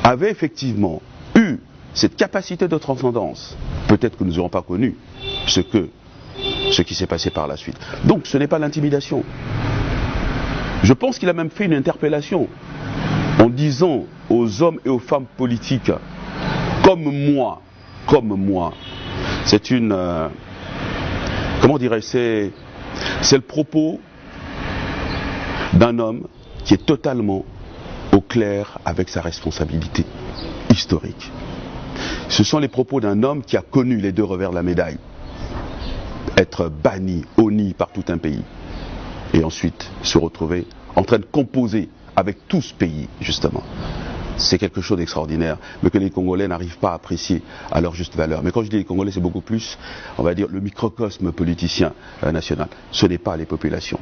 avait effectivement eu cette capacité de transcendance, peut-être que nous n'aurons pas connu ce qui s'est passé par la suite. Donc ce n'est pas l'intimidation. Je pense qu'il a même fait une interpellation en disant aux hommes et aux femmes politiques, comme moi, c'est une... comment dirais-je, c'est le propos d'un homme qui est totalement au clair avec sa responsabilité historique. Ce sont les propos d'un homme qui a connu les deux revers de la médaille. Être banni, honni par tout un pays. Et ensuite se retrouver en train de composer avec tout ce pays, justement. C'est quelque chose d'extraordinaire, mais que les Congolais n'arrivent pas à apprécier à leur juste valeur. Mais quand je dis les Congolais, c'est beaucoup plus, on va dire, le microcosme politicien national. Ce n'est pas les populations.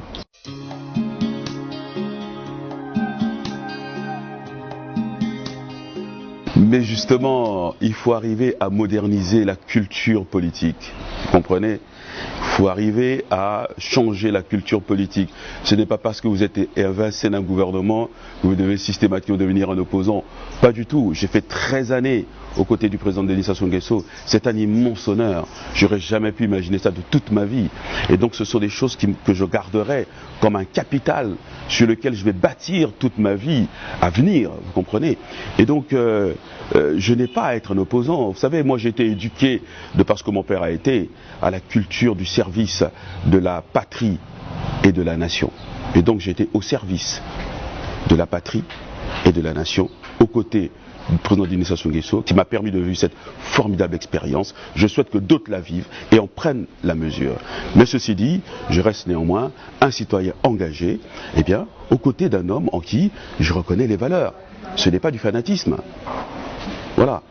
Mais justement, il faut arriver à moderniser la culture politique. Vous comprenez ? Il faut arriver à changer la culture politique. Ce n'est pas parce que vous êtes évincé d'un gouvernement que vous devez systématiquement devenir un opposant. Pas du tout. J'ai fait 13 années aux côtés du président Denis Sassou Nguesso. C'est un immense honneur. J'aurais jamais pu imaginer ça de toute ma vie. Et donc ce sont des choses que je garderai comme un capital sur lequel je vais bâtir toute ma vie à venir. Vous comprenez ? Et donc je n'ai pas à être un opposant. Vous savez, moi j'ai été éduqué, de parce que mon père a été, à la culture du service de la patrie et de la nation. Et donc j'ai été au service de la patrie et de la nation, aux côtés du président Denis Sassou Nguesso, qui m'a permis de vivre cette formidable expérience. Je souhaite que d'autres la vivent et en prennent la mesure. Mais ceci dit, je reste néanmoins un citoyen engagé, eh bien, aux côtés d'un homme en qui je reconnais les valeurs. Ce n'est pas du fanatisme. Voilà.